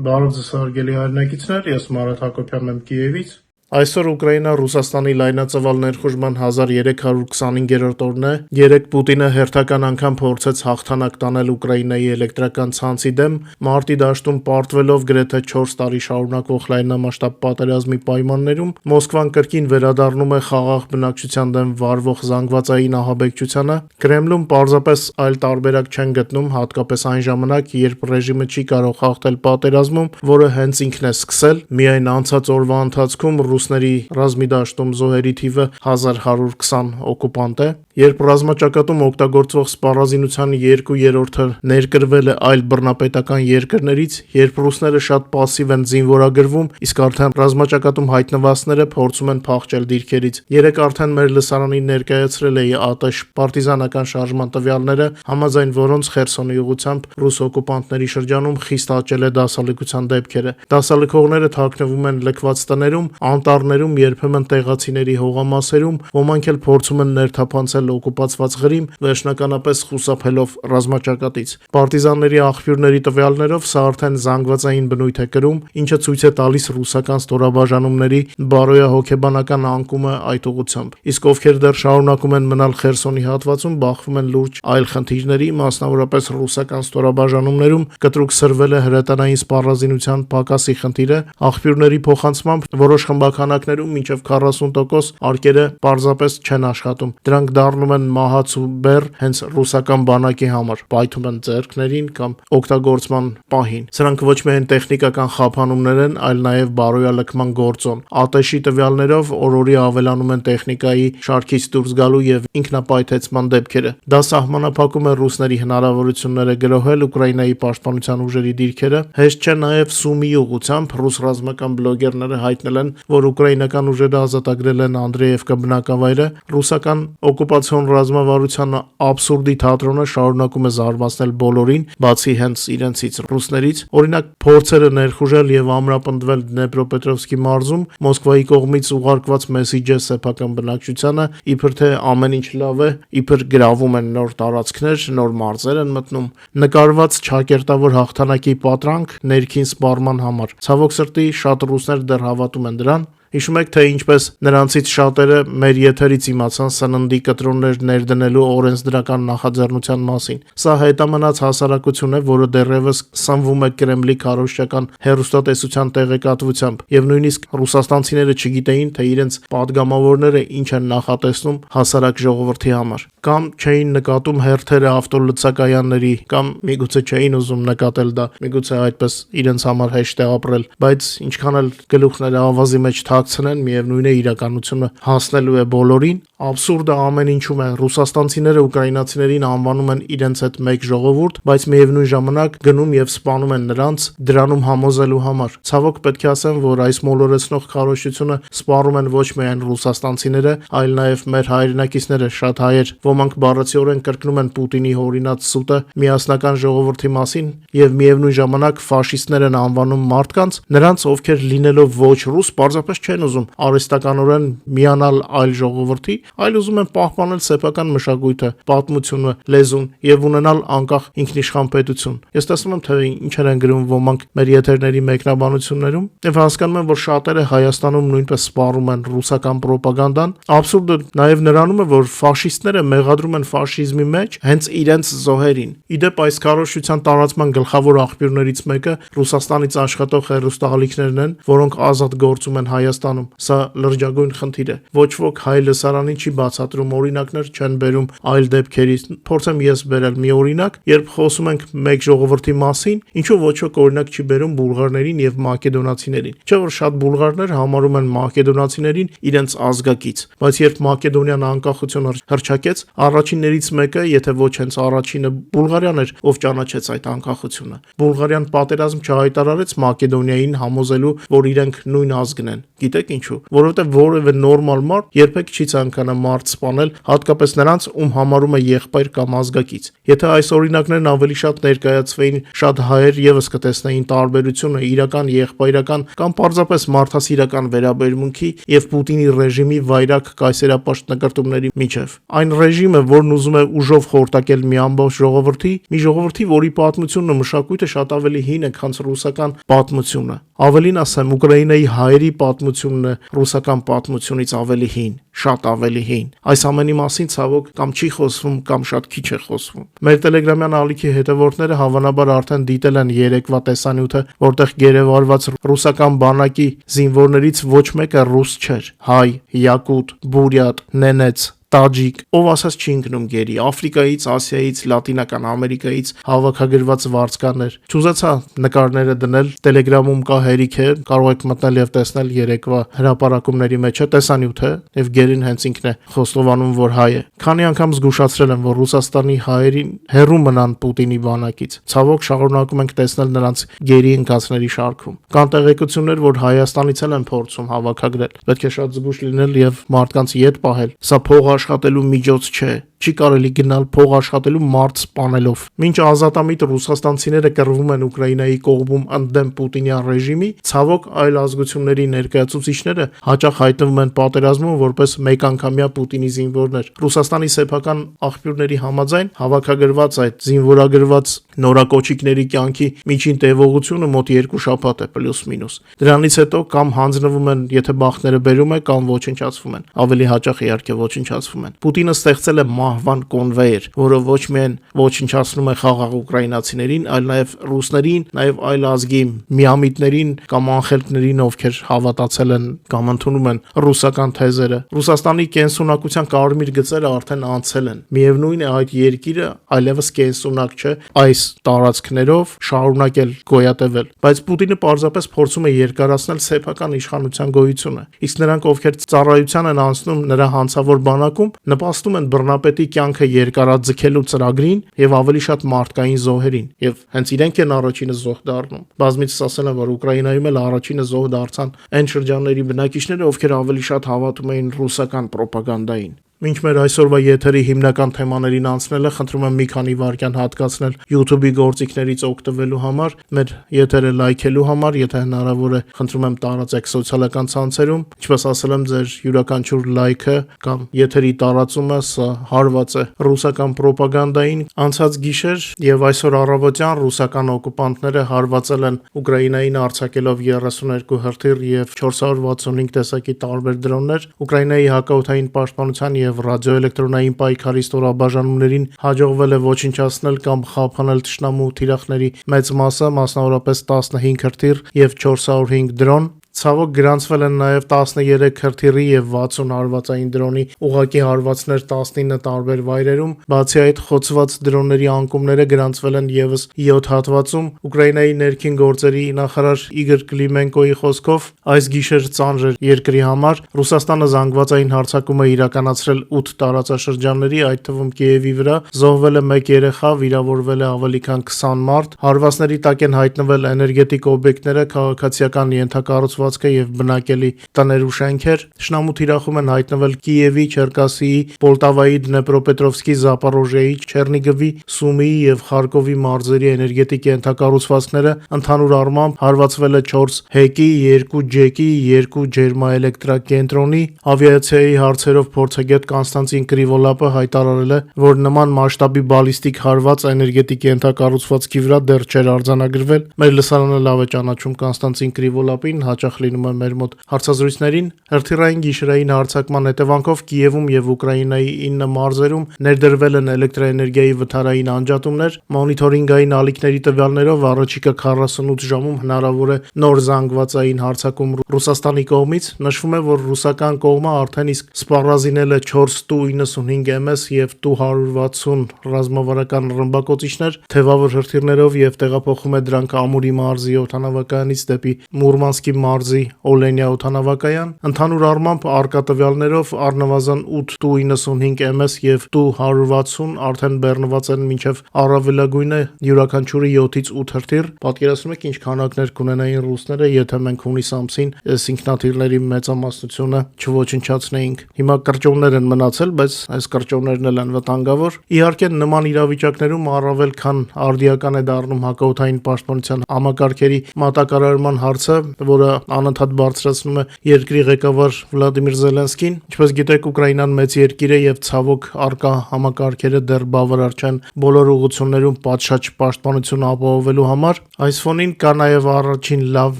Բարև ձեզ հարգելի հայրենակիցներ, ես Մարատ Հակոբյանն եմ Կիևից։ Այսօր Ուկրաինա-Ռուսաստանի լայնածավալ ներխուժման 1325-րդ օրն է։ Երեկ Պուտինը հերթական անգամ փորձեց հաղթանակ տանել Ուկրաինայի էլեկտրական ցանցի դեմ, մարտի դաշտում պարտվելով գրեթե 4 տարի շարունակվող լայնամասշտաբ պատերազմի պայմաններում, Մոսկվան կրկին վերադառնում է խաղաղ բնակչության դեմ վարվող զանգվածային ահաբեկչությանը։ Կրեմլում պարզապես այլ տարբերակ չեն գտնում, հատկապես այն ժամանակ, երբ ռեժիմը չի կարող հաղթել պատերազմում, որը հենց ինքն է սկսել։ Միայն անցած օրվա ընթացքում ռուսների ռազմի դաշտում զոհերի թիվը 1120 օկուպանտ է։ Երբ ռազմաճակատում օգտագործվող սպառազինության 2/3-ը ներկրվել է այլ բռնապետական երկրներից, երբ ռուսները շատ պասիվ են զինվորագրվում, իսկ արդեն ռազմաճակատում հայտնվածները փորձում են փախչել դիրքերից։ Երեք արդեն մեր լսարանին ներկայացրել էի ԱՏՇ պարտիզանական շարժման տվյալները, համաձայն որոնց Խերսոնի ուղղությամբ ռուս օկուպանտների շրջանում խիստ աճել է դասալքության դեպքերը։ Դասալքողները թաքնվում են լքված տներում, անտառներում, երբեմն տեղացիների հողամասերում, ոմանք էլ փորձում են ներթափանցել օկուպացված Ղրիմ, վերջնականապես խուսափելով ռազմաճակատից։ Պարտիզանների աղբյուրների տվյալներով սա արդեն զանգվածային բնույթ է կրում, ինչը ցույց է տալիս ռուսական ստորաբաժանումների բարոյահոգեբանական անկումը այդ ուղղությամբ։ Իսկ ովքեր դեռ շարունակում են մնալ Խերսոնի հատվածում, բախվում են լուրջ այլ խնդիրների, մասնավորապես ռուսական ստորաբաժանումներում կտրուկ սրվել է հրետանային սպառազինության պակասի խնդիրը, աղբյուրների փոխանցմամբ որոշ խմբաքանակներում մինչև 40% արկերը պարզապես չեն աշխատում։ Դրանք դառնում են մահաց ու բեռ հենց ռուսական բանակի համար, պայթում են ձեռքներին կամ օգտագործման պահին։ Սրանք ոչ միայն տեխնիկական խափանումներ են, այլ նաև բարոյալքման գործոն։ ԱՏՇ-ի տվյալներով օրորի ավելանում են տեխնիկայի շարքից դուրս գալու եւ ինքնապայթեցման դեպքերը։ Դա սահմանափակում է ռուսների հնարավորությունները գրոհել Ուկրաինայի պաշտպանության ուժերի դիրքերը։ Հեշտ չէ նաև Սումիի ուղղությամբ ռուս ռազմական բլոգերները հայտնել են, որ ուկրաինական ուժերը ազատագրել են Անդրեևկա բնակավայրը։ Ռուսական օկուպացիոն ռազմավարության աբսուրդի թատրոնը շարունակում է զարմացնել բոլորին, բացի հենց իրենցից ռուսներից։ Օրինակ, փորձերը ներխուժել եւ ամրապնդվել Դնեպրոպետրովսկի մարզում Մոսկվայի կողմից ուղարկված մեսիջը սեփական բնակչությանը, իբր թե ամեն ինչ լավ է, իբր գրավում են նոր տարածքներ, նոր մարզեր են մտնում։ Նկարված ճակերտավոր հաղթանակի պատրանք ներքին սպառման համար։ Ցավոք սրտի, շատ ռուսներ դեռ հավատում են դրան։ Հիշում եք, թե ինչպես նրանցից շատերը մեր եթերից իմացան սննդի կտրոններ ներդնելու օրենսդրական նախաձեռնության մասին։ Սա հետամնաց հասարակություն է, որը դեռևս սնվում է Կրեմլի քարոզչական հեռուստատեսության տեղեկատվությամբ, եւ նույնիսկ ռուսաստանցիները չգիտեին, թե իրենց падգամավորները ինչ են նախատեսնում հասարակ ժողովրդի համար, կամ չէին նկատում հերթերը ավտոլցակայանների, կամ միգուցե չէին ուզում նկատել դա, միգուցե այդպես իրենց համար հեշտ է ապրել, բայց ինչքան էլ գլուխները ավազի մեջ ցնեն, միևնույն է իրականությունը հասնելու է բոլորին։ Աբսուրդը ամեն ինչում է։ Ռուսաստանցիները ուկրաինացիներին անվանում են իրենց հետ մեկ ժողովուրդ, բայց միևնույն ժամանակ գնում եւ սպանում են նրանց դրանում համոզելու համար։ Ցավոք պետք է ասեմ, որ այս մոլորեցնող քարոզչությունը սպառում են ոչ միայն ռուսաստանցիները, այլ նաեւ մեր հայրենակիցները, շատ հայեր, ոմանք բառացիորեն կրկնում են Պուտինի հորինած սուտը միասնական ժողովրդի մասին եւ միևնույն ժամանակ ֆաշիստներ են անվանում մարդկանց, նրանց, ովքեր լինելով ոչ ռուս, պարզապես չեն ուզում արհեստականորեն միանալ այլ ժողովրդի, այլ ուզում են պահպանել սեփական մշակույթը, պատմությունը, լեզուն եւ ունենալ անկախ ինքնիշխան պետություն։ Ես տեսնում եմ, թե ինչեր են գրում ոմանք մեր եթերների մեկնաբանություններում եւ հասկանում եմ, որ շատերը Հայաստանում նույնպես սպառում են ռուսական ռոպագանդան։ Աբսուրդը նաեւ նրանում է, որ ֆաշիստները մեղադրում են ֆաշիզմի մեջ հենց իրենց զոհերին։ Իդեպ այս քարոզչության տարածման գլխավոր աղբյուրներից մեկը Ռուսաստանից աշխատող հեռուստաալիքներն են, որոնք ազատ գործում են Հայաստանում։ Սա լրջագույն խնդիր է։ Ոչ ոք հայ լսարանին չի բացատրում, օրինակներ չեն բերում այլ դեպքերից։ Փորձեմ ես բերել մի օրինակ, երբ խոսում ենք մեկ ժողովրդի մասին, ինչու ոչ ոք օրինակ չի բերում բուլղարներին եւ մակեդոնացիներին։ Չէ՞ որ շատ բուլղարներ համարում են մակեդոնացիներին իրենց ազգակից, բայց երբ Մակեդոնիան անկախություն հռչակեց, առաջիններից մեկը, եթե ոչ հենց առաջինը, Բուլղարիան էր, ով ճանաչեց այդ անկախությունը։ Բուլղարիան պատերազմ չհայտարարեց Մակեդոնիային համոզելու, որ իրենք նույն ազգն են։ Գիտեք ինչու, որովհետև որևէ նորմալ մարդ երբեք չի ցանկանա մարդ սպանել, հատկապես նրանց, ում համարում է եղբայր կամ ազգակից։ Եթե այս օրինակներն ավելի շատ ներկայացվեին, շատ հայեր եւս կտեսնեին տարբերությունը իրական եղբայրական կամ պարզապես մարդասիրական վերաբերմունքի եւ Պուտինի ռեժիմի վայրակ կայսերապաշտ նկարտումների միջև։ Այն ռեժիմը, որն ուզում է ուժով խորտակել մի ամբողջ ժողովրդի, մի ժողովրդի, որի պատմությունն ու մշակույթը շատ ավելի հին է, քան ռուսական պատմությունը։ Ավելին ասեմ, Ուկրաինայի հայերի պատմությունն է ռուսական պատմությունից ավելի հին, շատ ավելի հին։ Այս ամենի մասին ցավոք կամ չի խոսվում, կամ շատ քիչ է խոսվում։ Մեր տելեգրամյան ալիքի հետևորդները հավանաբար արդեն դիտել են երեկվա տեսանյութը, որտեղ գերեվարված ռուսական բանակի զինվորներից ոչ մեկը ռուս չէր։ Հայ, յակուտ, բուրյատ, նենեց, տաջիկ, ով ասած չի ընկնում գերի, Աֆրիկայից, Ասիայից, Լատինական Ամերիկայից հավաքագրված վարձկաներ։ Չուզեցա նկարները դնել, Telegram-ում կա հերիք է, կարող եք մտնել եւ տեսնել երեկվա հրապարակումների մեջ է տեսանյութը եւ գերին հենց ինքն է խոստովանում, որ հայ է։ Քանի անգամ զգուշացրել եմ, որ Ռուսաստանի հայերին հերու մնան Պուտինի բանակից։ Ցավոք շարունակում ենք տեսնել նրանց գերի ընկածների շարքում։ Կան տեղեկություններ, որ Հայաստանից էլ են փորձում հավաքագրել։ Պետք է շատ զգուշ լինել եւ մարդկանց յետ պահել։ Սա փող աշխատելու միջոց չէ։ Չի կարելի գնալ փող աշխատելու մարդ սպանելով։ Մինչ ազատամիտ ռուսաստանցիները կռվում են Ուկրաինայի կողմում ընդդեմ Պուտինյան ռեժիմի, ցավոք այլ ազգությունների ներկայացուցիչները հաճախ հայտնվում են պատերազմում որպես մեկանգամյա Պուտինի զինվորներ։ Ռուսաստանի սեփական աղբյուրների համաձայն հավաքագրված այդ զինվորագրված նորակոչիկների կյանքի միջին տևողությունը մոտ 2 շաբաթ է պլյուս-մինուս։ Դրանից հետո կամ հանձնվում են, եթե բախտները բերում է, կամ ոչնչացվում են։ Ավելի հաճախ իհարկե ոչնչացվում են։ Պուտինը ստեղծել է մահվան կոնվեյեր, որը ոչ միայն ոչնչացնում է խաղաղ ուկրաինացիներին, այլ նաև ռուսներին, նաև այլ ազգի միամիտներին կամ անխելքներին, ովքեր հավատացել են կամ ընդունում են ռուսական թեզերը։ Ռուսաստանի կենսունակության կարմիր գծերը արդեն անցել են։ Միևնույն է, այդ երկիրը այլևս կենսունակ չէ այս տարածքներով շարունակել գոյատևել, բայց Պուտինը պարզապես փորձում է երկարացնել սեփական իշխանության գոյությունը։ Իսկ նրանք, ովքեր ծառայության են անցնում նրա հանցավոր բանակում, նպաստում են բռնապետի կյանքը երկարաձգելու ծրագրին եւ ավելի շատ մարդկային զոհերին, եւ հենց իրենք են առաջինը զոհ դառնում։ Բազմիցս ասել եմ, որ Ուկրաինայում էլ առաջինը զոհ դարձան այն շրջանների բնակիչները, ովքեր ավելի շատ հավատում էին ռուսական ռոպագանդային։ Մինչ մեր այսօրվա եթերի հիմնական թեմաներին անցնելը, խնդրում եմ մի քանի վայրկյան հատկացնել YouTube-ի գործիքներից օգտվելու համար, մեր եթերը լայքելու համար, եթե հնարավոր է, խնդրում եմ տարածեք սոցիալական ցանցերում, ինչպես ասել եմ, ձեր յուրաքանչյուր լայքը կամ եթերի տարածումը սա հարված է ռուսական ռոպագանդային։ Անցած գիշեր եւ այսօր առավոտյան ռուսական օկուպանտները հարվածել են Ուկրաինային արձակելով 32 հրթիռ եւ 465 տեսակի տարբեր դրոններ։ Ուկրաինայի հակաօդային պաշտպանության եւ ռադիոէլեկտրոնային պայքարի ստորաբաժանումներին հաջողվել է ոչնչացնել կամ խափանել թշնամու թիրախների մեծ մասը, մասնավորապես 15 հրթիռ եւ 405 դրոն։ Ցավոք գրանցվել են նաև 13 հրթիռի եւ 60 հարվածային դրոնի ուղղակի հարվածներ 19 տարբեր վայրերում։ Բացի այդ, խոցված դրոնների անկումները գրանցվել են եւս 7 հատվածում։ Ուկրաինայի ներքին գործերի նախարար Իգոր Կլիմենկոյի խոսքով, այս գիշեր ծանր էր երկրի համար։ Ռուսաստանը զանգվածային հարձակում է իրականացրել 8 տարածաշրջանների, այդ թվում Կիևի վրա, զոհվել է 1 երեխա, վիրավորվել է ավելի քան 20 մարդ։ Հարվածների տակ են հայտնվել էներգետիկ օբյեկտները, քաղաքացիական ենթակառուցվածքը եւ բնակելի տներ ու շենքեր։ Թշնամու թիրախում են հայտնվել Կիևի, Չերկասիի, Պոլտավայի, Դնեպրոպետրովսկի, Զապորոժիայի, Չեռնիգովի, Սումիի եւ Խարկովի մարզերի էներգետիկ ենթակառուցվածքները։ Ընդհանուր առմամբ հարվածվել է 4 հեկի, 2 ջեկի, 2 ջերմաէլեկտրակենտրոնի։ Ավիացիայի հարցերով փորձագետ Կոնստանտին Կրիվոլապը հայտարարել է, որ նման մասշտաբի բալիստիկ հարված էներգետիկ ենթակառուցվածքի վրա դեռ չէր արձանագրվել։ Մեր լսարանը լավ է ճանաչում Կոնստանտին Կրիվոլապին, հաճախ լինում է մեր մոտ հարցազրույցներին։ Հրթիռային գիշերային հարձակման հետևանքով Կիևում եւ Ուկրաինայի 9 մարզերում ներդրվել են էլեկտրաէներգիայի վթարային անջատումներ։ Մոնիթորինգային ալիքների տվյալներով առաջիկա 48 ժամում հնարավոր է նոր զանգվածային հարձակում Ռուսաստանի կողմից։ Նշվում է, որ ռուսական կողմը արդեն իսկ սպառազինել է 4 Tu-95 MS եւ Tu-160 ռազմավարական ռմբակոծիչներ թևավոր հրթիռներով եւ տեղափոխում է դրանք Ամուրի մարզի օդանավակայանից դեպի Մուրմանսկի մարզի մարզի Օլենիա օդանավակայան, ընդհանուր առմամբ առկա տվյալներով առնվազն 8 Tu-95 MS եւ Tu-160 արդեն բեռնված են մինչեւ առավելագույնը յուրաքանչյուրի 7-ից 8 հրթիռ։ Պատկերացնում եք ինչ քանակներ կունենային ռուսները, եթե մենք հունիս ամսին այս ինքնաթիռների մեծամասնությունը չոչնչացնեինք։ Հիմա կրճոններ են մնացել, բայց այս կրճոններն էլ են վտանգավոր։ Իհարկե նման իրավիճակներում առավել քան արդիական է դառնում հակաօդային պաշտպանության համակարգերի մատակարարման հարցը, որը անընդհատ բարձրացնում է երկրի ղեկավար Վլադիմիր Զելենսկին։ Ինչպես գիտեք, Ուկրաինան մեծ երկիր է եւ ցավոք առկա համակարգերը դեռ բավարար չեն բոլոր ուղղություններում պատշաճ պաշտպանություն ապահովելու համար։ Այս ֆոնին կա նաեւ առաջին լավ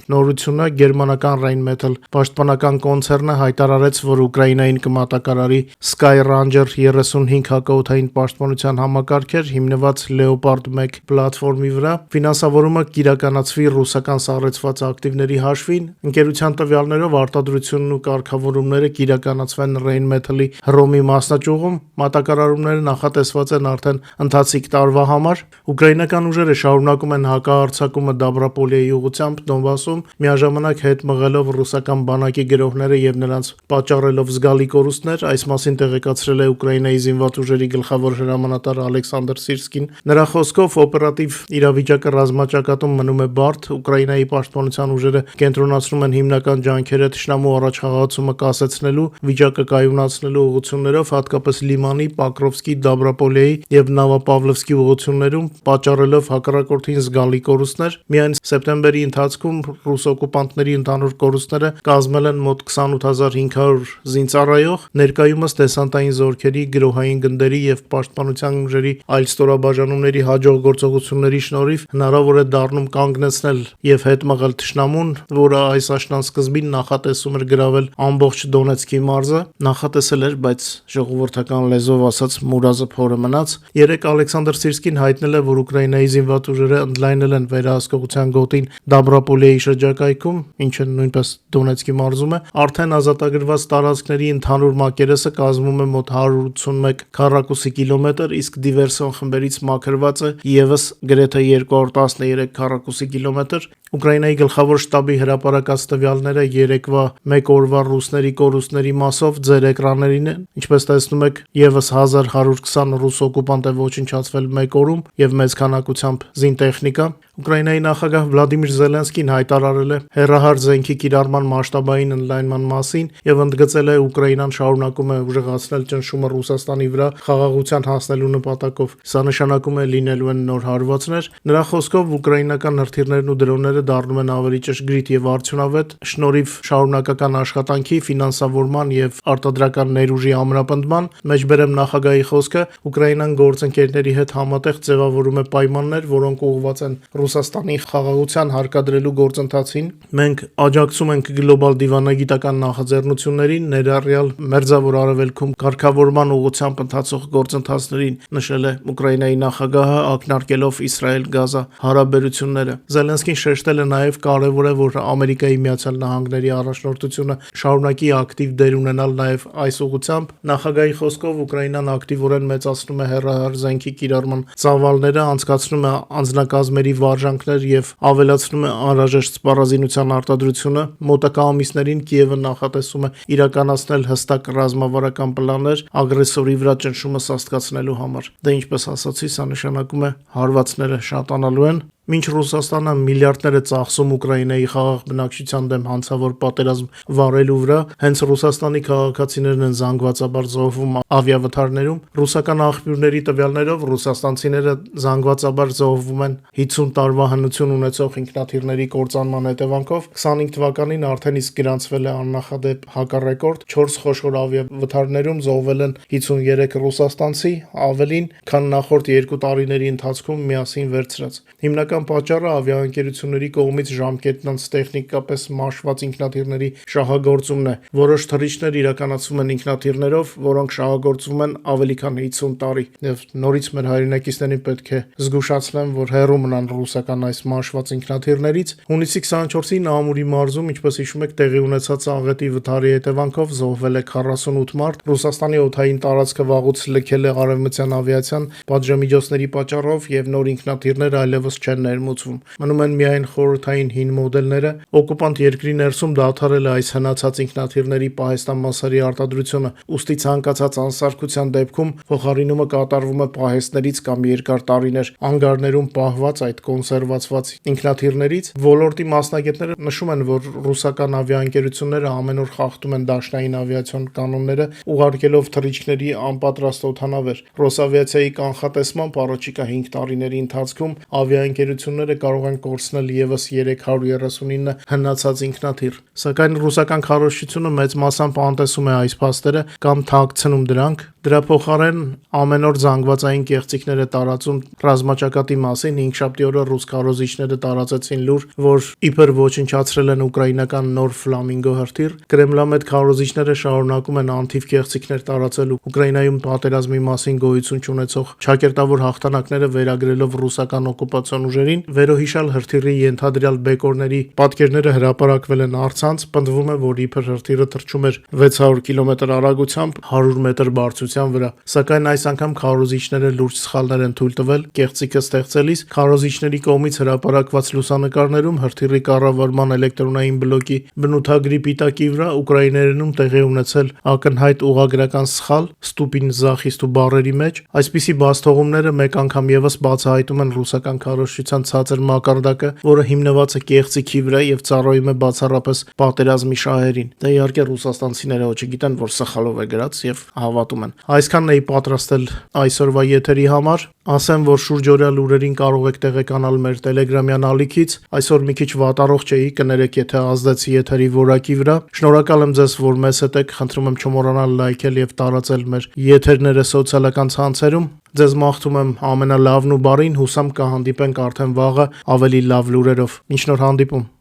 նորությունը՝ գերմանական Rheinmetall պաշտպանական կոնցեռնը հայտարարեց, որ Ուկրաինային կմատակարարի Sky Ranger 35 հակաօդային պաշտպանության համակարգեր հիմնված Leopard 1 պլատֆորմի վրա։ Ֆինանսավորումը կիրականացվի ռուսական սառեցված ակտիվների հաշվին։ Ընկերության տվյալներով արտադրությունն ու կարգավորումները կիրականացվեն Rheinmetall-ի Հռոմի մասնաճյուղում։ Մատակարարումները նախատեսված են արդեն ընթացիկ տարվա համար։ Ուկրաինական ուժերը շարունակում են հակահարձակումը Դաբրապոլիայի ուղղությամբ Դոնբասում, միաժամանակ հետ մղելով ռուսական բանակի գրոհները եւ նրանց պատճառելով զգալի կորուստներ։ Այս մասին տեղեկացրել է Ուկրաինայի զինված ուժերի գլխավոր հրամանատար Ալեքսանդր Սիրսկին։ Նրա խոսքով օպերատիվ իրավիճակը ռազմաճակատում մնում է բարդ։ Ուկրաինայի պաշտպանության ուժերը կենտրոնացնում են հիմնական ջանքերը թշնամու առաջխաղացումը կասեցնելու, վիճակը կայունացնելու ուղղություններով, հատկապես Լիմանի, Պոկրովսկի, Դաբրապոլիայի եւ Նավապավլովսկի ուղղություններում, պատճառելով հակառակորդին զգալի կորուստներ։ Միայն սեպտեմբերի ընթացքում ռուս օկուպանտների ընդհանուր կորուստները կազմել են մոտ 28500 զինծառայող։ Ներկայումս դեսանտային զորքերի, գրոհային գնդերի եւ պաշտպանության ուժերի այլ ստորաբաժանումների հաջող գործողությունների շնորհիվ հնարավոր է դառնում կանգնեցնել եւ հետ մղել թշնամուն, որը այս աշնան սկզբին նախատեսում էր գրավել ամբողջ Դոնեցկի մարզը։ Նախատեսել էր, բայց ժողովրդական լեզվով ասած մուրազը փորը մնաց։ Երեկ Ալեքսանդր Սիրսկին հայտնել է, որ Ուկրաինայի զինված ուժերը ընդլայնել են վերահսկողության գոտին Դաբրապոլիայի շրջակայքում, ինչը նույնպես Դոնեցկի մարզում է։ Արդեն ազատագրված տարածքների ընդհանուր մակերեսը կազմում է մոտ 181 քառակուսի կիլոմետր, իսկ դիվերսիոն խմբերից մաքրված է եւս գրեթե 213 քառակուսի կիլոմետր։ Ուկրաինայի գլխավոր շտաբի հրապարակած տվյալները երեկվա մեկ օրվա ռուսների կորուստների մասով ձեր էկրաններին են։ Ինչպես տեսնում եք, եւս 1120 ռուս օկուպանտ է ոչնչացվել մեկ օրում եւ մեծ քանակությամբ զինտեխնիկա։ Ուկրաինայի նախագահ Վլադիմիր Զելենսկին հայտարարել է հեռահար զենքի կիրառման մասշտաբային ընդլայնման մասին եւ ընդգծել է Ուկրաինան շարունակում է ուժեղացնել ճնշումը Ռուսաստանի վրա խաղաղության հասնելու նպատակով։ Սա նշանակում է լինելու են նոր հարվածներ։ Նրա խոսքով ուկրաինական հրթիռներն ու դրոնները դառնում են ավելի ճշգրիտ եւ արդյունավետ շնորհիվ շարունակական աշխատանքի, ֆինանսավորման եւ արտադրական ներուժի ամրապնդման։ Մեջբերեմ նախագահի խոսքը, Ուկրաինան գործընկերների հետ համատեղ ձևավորում է պայմաններ, որոնք ուղղված են Ռուսաստանի խաղաղության հարկադրելու գործընթացին։ Մենք աջակցում ենք գլոբալ դիվանագիտական նախաձեռնություններին, ներառյալ Մերձավոր Արևելքում կարգավորման ուղղությամբ ընթացող գործընթացներին, նշել է Ուկրաինայի նախագահը, ակնարկելով Իսրայել-Գազա հարաբերությունները։ Զելենսկին շեշտել է նաև կարևոր է, որ Ամերիկայի Միացյալ Նահանգների առաջնորդությունը շարունակի ակտիվ դեր ունենալ նաև այս ուղղությամբ։ Նախագահի խոսքով Ուկրաինան ակտիվորեն մեծացնում է հեռահար զենքի կիրառման ծավալները, անցկացնում է անձնակազմերի վարժանքներ եւ ավելացնում է անհրաժեշտ սպառազինության արտադրությունը։ Մոտակա ամիսներին Կիևը նախատեսում է իրականացնել հստակ ռազմավարական պլաններ ագրեսորի վրա ճնշումը սաստկացնելու համար։ Դե ինչպես ասացի, սա նշանակում է հարվածները շատանալու են։ Մինչ Ռուսաստանը միլիարդներ է ծախսում Ուկրաինայի խաղաղ բնակչության դեմ հանցավոր պատերազմ վարելու վրա, հենց Ռուսաստանի քաղաքացիներն են զանգվածաբար զոհվում ավիավթարներում։ Ռուսական աղբյուրների տվյալներով ռուսաստանցիները զանգվածաբար զոհվում են 50 տարվա հնություն ունեցող ինքնաթիռների կործանման հետևանքով։ 25 թվականին արդեն իսկ գրանցվել է աննախադեպ հակառեկորդ 4 խոշոր ավիավթարներում զոհվել են 53 ռուսաստանցի, ավելին, քան նախորդ 2 տարիների ընթացքում միասին վերցրած։ Հիմնական պատճառը ավիաընկերությունների կողմից ժամկետն անց տեխնիկապես մաշված ինքնաթիռների շահագործումն է։ Որոշ թռիչքներ իրականացվում են ինքնաթիռներով, որոնք շահագործվում են ավելի քան 50 տարի։ Եվ նորից մեր հայրենակիցներին պետք է զգուշացնեմ, որ հեռու մնան ռուսական այս մաշված ինքնաթիռներից։ Հունիսի 24-ին Ամուրի մարզում, ինչպես հիշում եք, տեղի ունեցած աղետի վթարի հետևանքով զոհվել է 48 մարդ։ Ռուսաստանի օդային տարածքը վաղուց լքել է արևմտյան ավիացիան պատժամիջոցների պատճառով եւ նոր ինքնաթիռներ այլևս չեն ներմուծվում։ Մնում են միայն խորհրդային հին մոդելները։ Օկուպանտ երկրի ներսում դադարել է այս հնացած ինքնաթիռների պահեստամասերի արտադրությունը, ուստի ցանկացած անսարքության դեպքում փոխարինումը կատարվում է պահեստներից կամ երկար տարիներ անգարներում պահված այդ կոնսերվացված ինքնաթիռներից։ Ոլորտի մասնագետները նշում են, որ ռուսական ավիաընկերությունները ամեն օր խախտում են դաշնային ավիացիոն կանոնները, ուղարկելով թռիչքների անպատրաստ օդանավեր։ Ռոսավիացիայի կանխատեսմամբ առաջիկա 5 տարիների ընթացքում ավիաընկերությունները կարող են կորցնել ևս 339 հնացած ինքնաթիռ։ Սակայն ռուսական քարոզչությունը մեծ մասամբ անտեսում է այս փաստերը կամ թաքցնում դրանք։ Դրա փոխարեն ամեն օր զանգվածային կեղծիքներ է տարածում ռազմաճակատի մասին։ Հինգշաբթի օրը ռուս քարոզիչները տարածեցին լուր, որ իբր ոչնչացրել են ուկրաինական նոր Ֆլամինգո հրթիռ։ Կրեմլամետ քարոզիչները շարունակում են անթիվ կեղծիքներ տարածել Ուկրաինայում պատերազմի մասին գոյություն չունեցող ճակերտավոր հաղթանակները վերագրելով ռուսական օկուպացիոն ուժերին։ Վերոհիշալ հրթիռի ենթադրյալ բեկորների պատկերները հրապարակվել են առցանց։ Պնդվում է, որ իբր հրթիռը թռչում էր 600 կմ արագությամբ 100 մետր բարձրության վրա։ Սակայն այս անգամ քարոզիչները լուրջ սխալներ են թույլ տվել կեղծիքը ստեղծելիս։ Քարոզիչների կողմից հրապարակված լուսանկարներում հրթիռի կառավարման էլեկտրոնային բլոկի բնութագրի պիտակի վրա ուկրաիներենում տեղի ունեցել ակնհայտ ուղղագրական սխալ «Ստուպին Զախիստու» բառերի մեջ։ Այսպիսի բացթողումները մեկ անգամ եւս բացահայտում են ռուսական քարոզչության ցածր մակարդակը, որը հիմնված է կեղծիքի վրա եւ ծառայում է բացառապես պատերազմի շահերին։ Դա իհարկե ռուսաստանցիները չգիտեն, որ սխալով է գրած եւ հավատում են։ Այսքանն էի պատրաստել այսօրվա եթերի համար։ Ասեմ, որ շուրջօրյա լուրերին կարող եք տեղեկանալ մեր Telegram-յան ալիքից։ Այսօր մի քիչ վատառողջ էի, կներեք, եթե ազդեցի եթերի որակի վրա։ Շնորհակալ եմ ձեզ, որ մեզ հետ եք։ Խնդրում եմ չմոռանալ լայքել եւ տարածել մեր եթերները սոցիալական ցանցերում։ Ձեզ մաղթում եմ ամենալավն ու բարին, հուսամ կհանդիպենք արդեն վաղը ավելի լավ լուրերով։ Մինչ նոր հանդիպում։